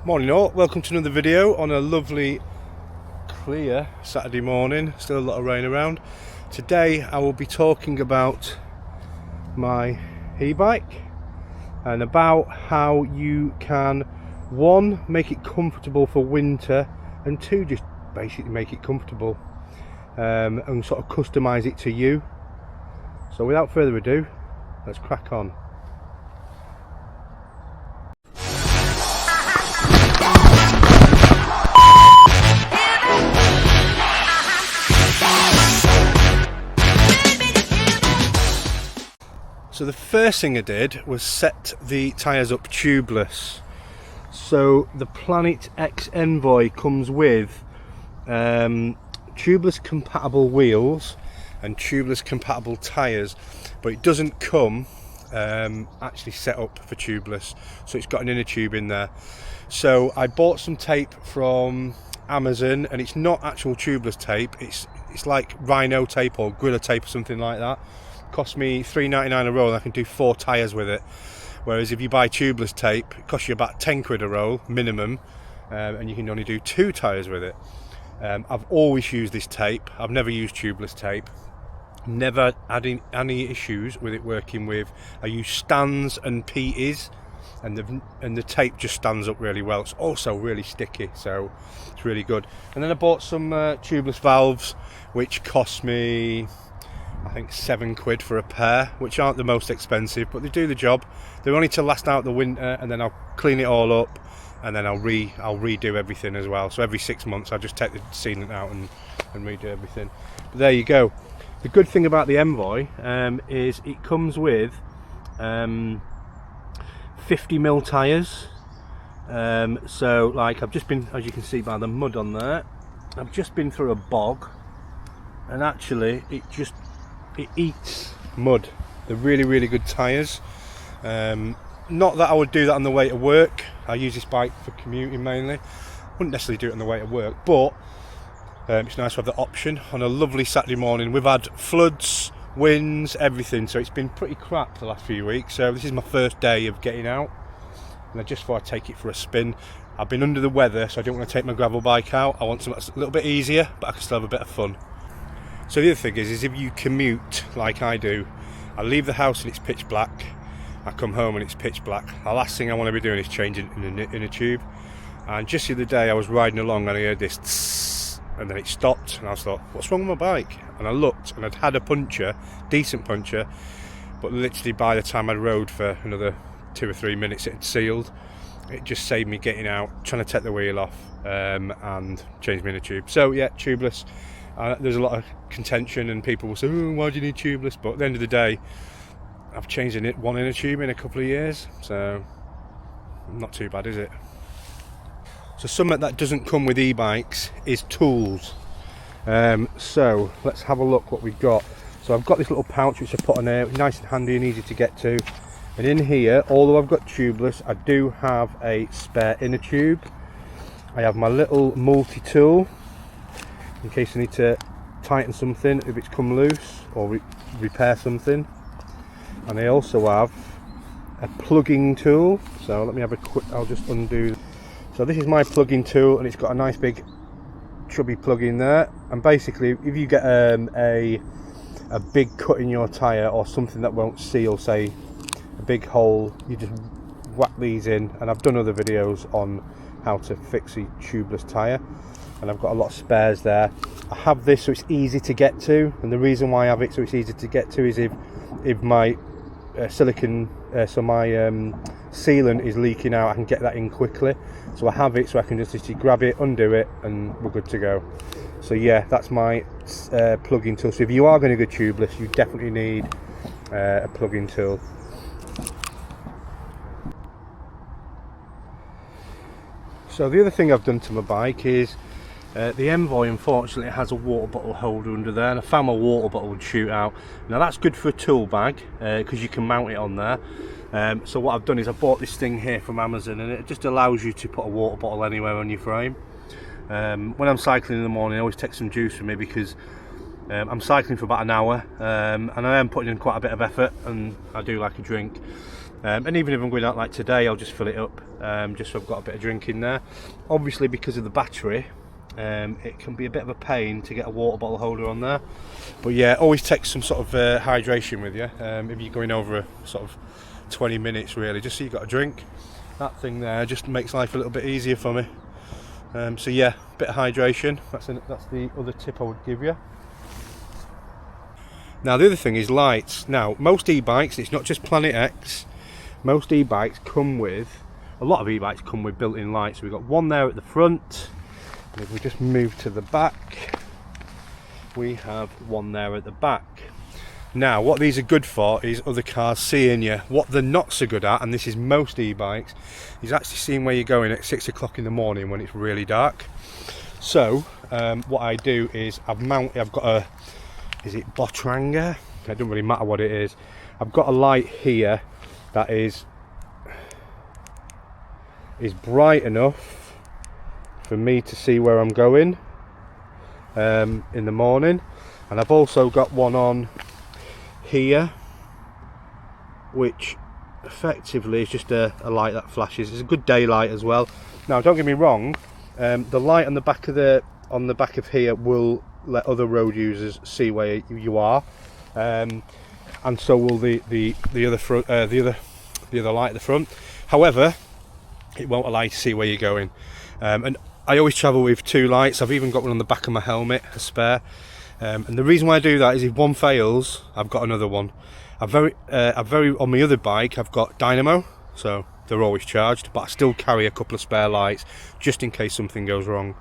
Morning all, welcome to another video on a lovely clear Saturday morning. Still a lot of rain around. Today I will be talking about my e-bike and about how you can, one, make it comfortable for winter, and two, just basically make it comfortable and sort of customize it to you. So without further ado, let's crack on. So the first thing I did was set the tyres up tubeless. So the Planet X Envoy comes with tubeless compatible wheels and tubeless compatible tyres, but it doesn't come actually set up for tubeless, so it's got an inner tube in there. So I bought some tape from Amazon, and it's not actual tubeless tape, it's like Rhino tape or Gorilla tape or something like that. Cost me £3.99 a roll, and I can do 4 tyres with it. Whereas if you buy tubeless tape, it costs you about 10 quid a roll minimum, and you can only do 2 tyres with it. I've always used this tape. I've never used tubeless tape. Never had any issues with it working with. I use stands and PEs, and the tape just stands up really well. It's also really sticky, so it's really good. And then I bought some tubeless valves, which cost me, I think, 7 quid for a pair, which aren't the most expensive, but they do the job. They're only to last out the winter, and then I'll clean it all up, and then I'll redo everything as well. So every 6 months I'll just take the sealant out and redo everything. But there you go. The good thing about the Envoy is it comes with 50mm tyres. So like, I've just been, as you can see by the mud on there, I've just been through a bog, and actually it eats mud. They're really good tyres. Not that I would do that on the way to work. I use this bike for commuting mainly. Wouldn't necessarily do it on the way to work, but it's nice to have the option on a lovely Saturday morning. We've had floods, winds, everything, so it's been pretty crap the last few weeks. So this is my first day of getting out, and I just thought I'd take it for a spin. I've been under the weather, so I don't want to take my gravel bike out. I want something that's a little bit easier, but I can still have a bit of fun. So the other thing is if you commute like I do, I leave the house and it's pitch black, I come home and it's pitch black. The last thing I want to be doing is changing in a tube. And just the other day I was riding along and I heard this tss, and then it stopped, and I thought, what's wrong with my bike? And I looked, and I'd had a puncture, decent puncture, but literally by the time I rode for another 2 or 3 minutes it had sealed. It just saved me getting out, trying to take the wheel off, and change me in a tube. So yeah, tubeless. There's a lot of contention, and people will say, oh, why do you need tubeless? But at the end of the day, I've changed one inner tube in a couple of years, so not too bad, is it? So something that doesn't come with e-bikes is tools. So let's have a look what we've got. So I've got this little pouch which I put on there, nice and handy and easy to get to. And in here, although I've got tubeless, I do have a spare inner tube. I have my little multi-tool in case I need to tighten something if it's come loose, or repair something. And I also have a plugging tool. So let me have a quick, I'll just undo. So this is my plugging tool, and it's got a nice big chubby plug in there. And basically, if you get a big cut in your tyre, or something that won't seal, say a big hole, you just whack these in. And I've done other videos on how to fix a tubeless tyre, and I've got a lot of spares there. I have this so it's easy to get to, and the reason why I have it so it's easy to get to is if my silicon, so my sealant is leaking out, I can get that in quickly. So I have it so I can just literally grab it, undo it, and we're good to go. So yeah, that's my plug-in tool. So if you are going to go tubeless, you definitely need a plug-in tool. So the other thing I've done to my bike is the Envoy, unfortunately, has a water bottle holder under there, and I found my water bottle would shoot out. Now that's good for a tool bag because you can mount it on there. So what I've done is I bought this thing here from Amazon, and it just allows you to put a water bottle anywhere on your frame. When I'm cycling in the morning, I always take some juice with me because I'm cycling for about an hour, and I am putting in quite a bit of effort, and I do like a drink. And even if I'm going out like today, I'll just fill it up, just so I've got a bit of drink in there. Obviously, because of the battery, it can be a bit of a pain to get a water bottle holder on there. But yeah, always take some sort of hydration with you if you're going over a sort of 20 minutes really, just so you've got a drink. That thing there just makes life a little bit easier for me. So yeah, a bit of hydration, that's the other tip I would give you. Now the other thing is lights. Now most e-bikes, it's not just Planet X, most e-bikes come with, a lot of e-bikes come with built-in lights. So we've got one there at the front, and if we just move to the back, we have one there at the back. Now what these are good for is other cars seeing you. What they're not so good at, and this is most e-bikes, is actually seeing where you're going at 6 o'clock in the morning when it's really dark. So what I do is I've got a, is it Botranga? It doesn't really matter what it is. I've got a light here that is bright enough for me to see where I'm going in the morning, and I've also got one on here which effectively is just a light that flashes. It's a good daylight as well. Now don't get me wrong, the light on the back of here will let other road users see where you are, and so will the other light at the front. However, it won't allow you to see where you're going. And I always travel with two lights. I've even got one on the back of my helmet, a spare. And the reason why I do that is if one fails, I've got another one. On my other bike, I've got dynamo, so they're always charged, but I still carry a couple of spare lights just in case something goes wrong.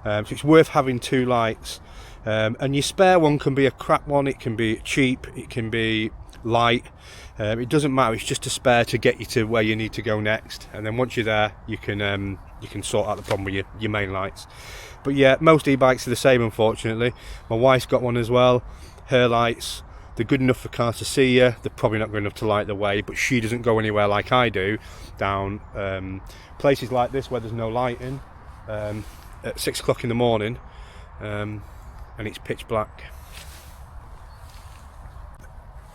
So it's worth having two lights. And your spare one can be a crap one, it can be cheap, it can be light. It doesn't matter. It's just a spare to get you to where you need to go next. And then once you're there, you can sort out the problem with your main lights. But yeah, most e-bikes are the same, unfortunately. My wife's got one as well. Her lights, they're good enough for cars to see you. They're probably not good enough to light the way, but she doesn't go anywhere like I do, down places like this where there's no lighting at 6 o'clock in the morning, and it's pitch black.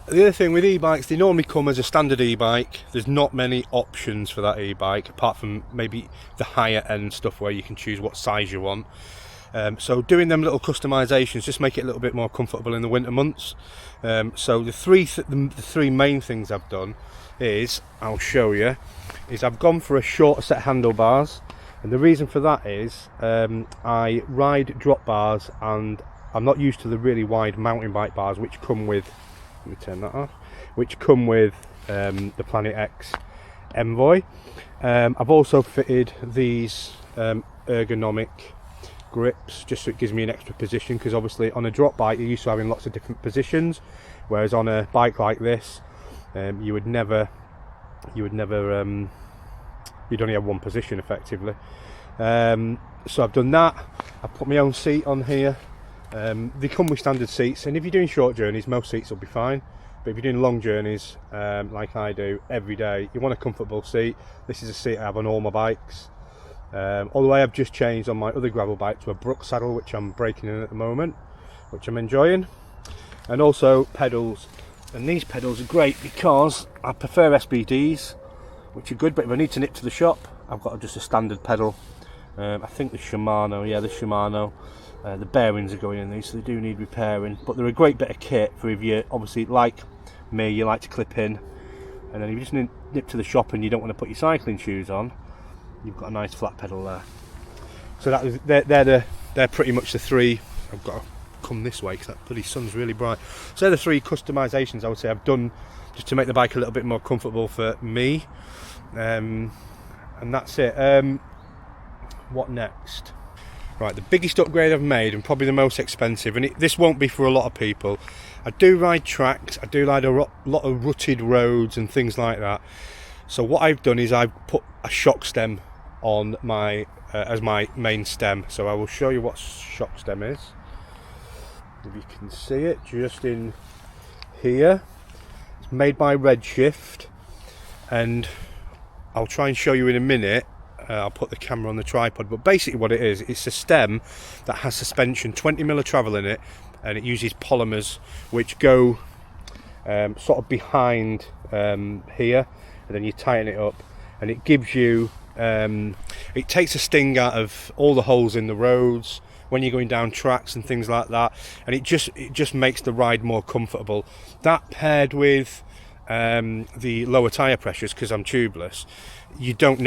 The other thing with e-bikes, they normally come as a standard e-bike. There's not many options for that e-bike, apart from maybe the higher end stuff where you can choose what size you want. So doing them little customizations just make it a little bit more comfortable in the winter months. So the three main things I've done is, I'll show you, is I've gone for a shorter set of handlebars. And the reason for that is I ride drop bars, and I'm not used to the really wide mountain bike bars which come with, let me turn that off, which come with the Planet X Envoy. I've also fitted these ergonomic grips just so it gives me an extra position, because obviously on a drop bike you're used to having lots of different positions, whereas on a bike like this you'd only have one position effectively. So I've done that. I've put my own seat on here. They come with standard seats, and if you're doing short journeys most seats will be fine, but if you're doing long journeys like I do every day, you want a comfortable seat. This is a seat I have on all my bikes, although I have just changed on my other gravel bike to a Brook saddle, which I'm breaking in at the moment, which I'm enjoying. And also pedals, and these pedals are great because I prefer SBDs, which are good, but if I need to nip to the shop I've got just a standard pedal. I think the Shimano, yeah, the Shimano. The bearings are going in these, so they do need repairing, but they're a great bit of kit for if you, obviously like me, you like to clip in, and then if you just nip to the shop and you don't want to put your cycling shoes on, you've got a nice flat pedal there. So they're pretty much the three. I've got to come this way because that bloody sun's really bright. So they're the three customizations I would say I've done just to make the bike a little bit more comfortable for me, and that's it. What next? Right, the biggest upgrade I've made, and probably the most expensive, and this won't be for a lot of people. I do ride tracks, I do ride a lot of rutted roads and things like that. So what I've done is I've put a shock stem on my as my main stem. So I will show you what shock stem is. If you can see it, just in here. It's made by Redshift, and I'll try and show you in a minute. I'll put the camera on the tripod, but basically what it is, it's a stem that has suspension, 20mm of travel in it, and it uses polymers which go sort of behind here, and then you tighten it up, and it gives you it takes a sting out of all the holes in the roads when you're going down tracks and things like that, and it just makes the ride more comfortable. That paired with the lower tyre pressures, because I'm tubeless, you don't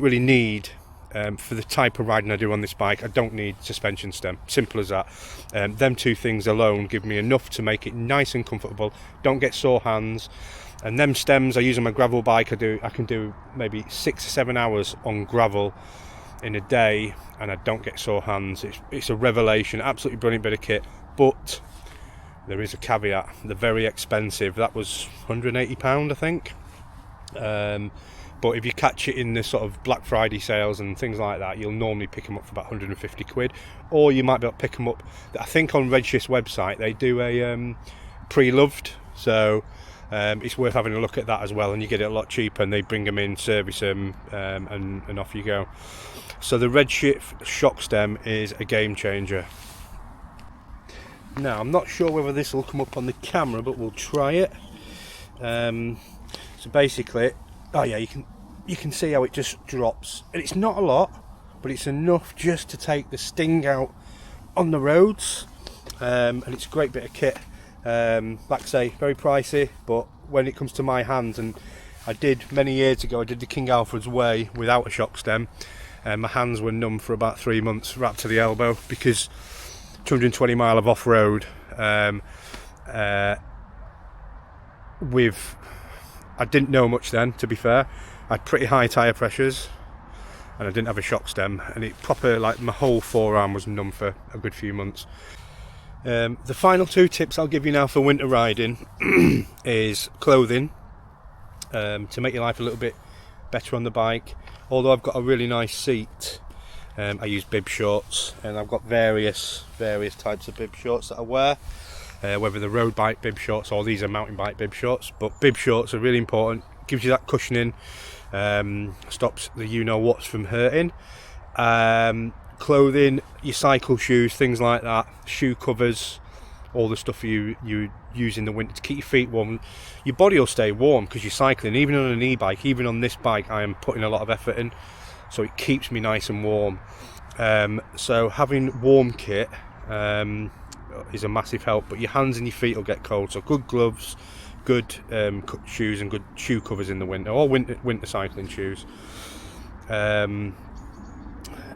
really need, for the type of riding I do on this bike, I don't need suspension stem. Simple as that. Them two things alone give me enough to make it nice and comfortable, don't get sore hands. And them stems I use on my gravel bike, I can do maybe 6 or 7 hours on gravel in a day, and I don't get sore hands. It's a revelation, absolutely brilliant bit of kit. But there is a caveat: they're very expensive. That was £180, I think. But if you catch it in the sort of Black Friday sales and things like that, you'll normally pick them up for about 150 quid, or you might be able to pick them up. I think on Redshift's website they do a pre-loved, so it's worth having a look at that as well, and you get it a lot cheaper, and they bring them in, service them, and off you go. So the Redshift shock stem is a game changer. Now I'm not sure whether this will come up on the camera, but we'll try it. So basically, oh yeah, you can see how it just drops, and it's not a lot, but it's enough just to take the sting out on the roads, and it's a great bit of kit. Like I say, very pricey, but when it comes to my hands, and I did many years ago, I did the King Alfred's Way without a shock stem, and my hands were numb for about 3 months, wrapped to the elbow, because 220 mile of off-road I didn't know much then, to be fair. I had pretty high tyre pressures, and I didn't have a shock stem, and it proper, like, my whole forearm was numb for a good few months. The final 2 tips I'll give you now for winter riding is clothing, to make your life a little bit better on the bike. Although I've got a really nice seat, I use bib shorts, and I've got various types of bib shorts that I wear, whether they're road bike bib shorts or these are mountain bike bib shorts. But bib shorts are really important, gives you that cushioning, stops the you-know-whats from hurting. Clothing, your cycle shoes, things like that, shoe covers, all the stuff you use in the winter to keep your feet warm. Your body will stay warm because you're cycling. Even on an e-bike, even on this bike, I am putting a lot of effort in, so it keeps me nice and warm. So having warm kit is a massive help, but your hands and your feet will get cold, so good gloves, good shoes, and good shoe covers in the winter, or winter cycling shoes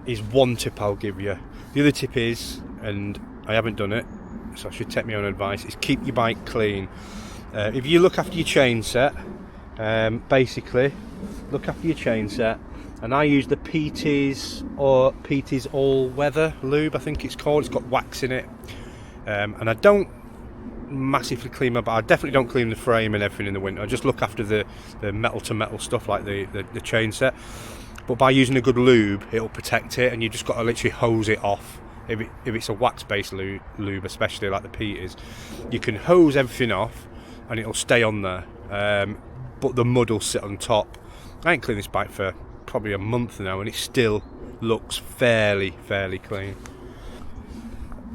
is one tip I'll give you. The other tip is, and I haven't done it, so I should take my own advice, is keep your bike clean. If you look after your chain set, basically look after your chain set, and I use the PT's All Weather lube, I think it's called. It's got wax in it, and I don't massively clean my bike. I definitely don't clean the frame and everything in the winter. I just look after the metal to metal stuff, like the chain set. But by using a good lube, it'll protect it, and you just got to literally hose it off. If it's a wax-based lube, especially like the Peters, you can hose everything off, and it'll stay on there. But the mud will sit on top. I ain't cleaned this bike for probably a month now, and it still looks fairly clean.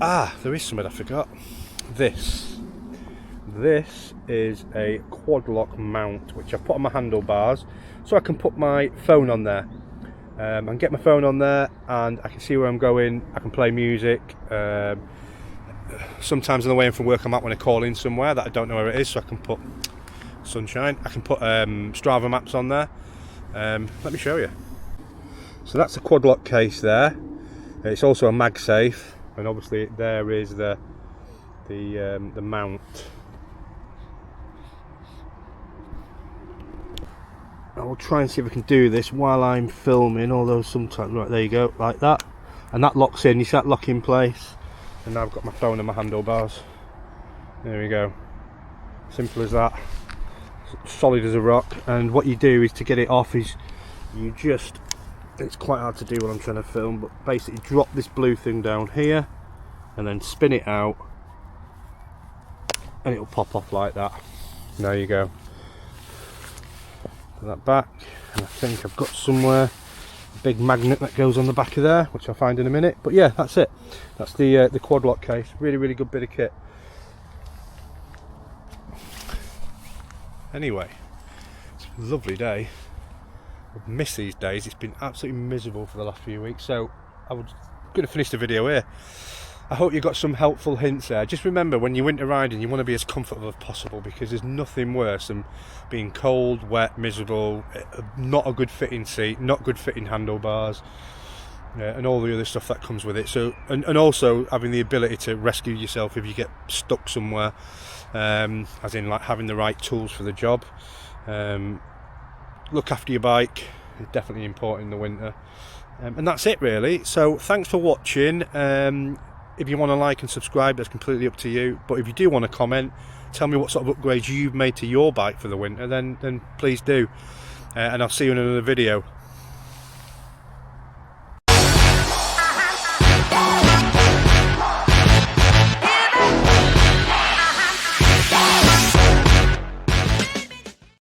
There is something I forgot. This is a quad lock mount, which I put on my handlebars, so I can put my phone on there. And get my phone on there, and I can see where I'm going. I can play music. Sometimes on the way in from work, I might want to call in somewhere that I don't know where it is, so I can put sunshine. I can put Strava maps on there. Let me show you. So that's the quad lock case there. It's also a MagSafe, and obviously there is the mount. I will try and see if I can do this while I'm filming, although sometimes, right, there you go, like that, and that locks in. You see that lock in place, and now I've got my phone and my handlebars. There we go, simple as that, solid as a rock. And what you do is, to get it off, is you just, it's quite hard to do when I'm trying to film, but basically drop this blue thing down here and then spin it out, and it'll pop off like that. There you go. That back, and I think I've got somewhere a big magnet that goes on the back of there, which I'll find in a minute. But yeah, that's it. That's the quad lock case. Really good bit of kit. Anyway, it's lovely day. I've missed these days. It's been absolutely miserable for the last few weeks, so I was going to finish the video here. I hope you got some helpful hints there. Just remember, when you're winter riding, you want to be as comfortable as possible, because there's nothing worse than being cold, wet, miserable, not a good fitting seat, not good fitting handlebars, and all the other stuff that comes with it. So, and also having the ability to rescue yourself if you get stuck somewhere, as in like having the right tools for the job. Look after your bike, it's definitely important in the winter. And that's it really. So thanks for watching. If you want to like and subscribe, that's completely up to you. But if you do want to comment, tell me what sort of upgrades you've made to your bike for the winter, then please do. And I'll see you in another video.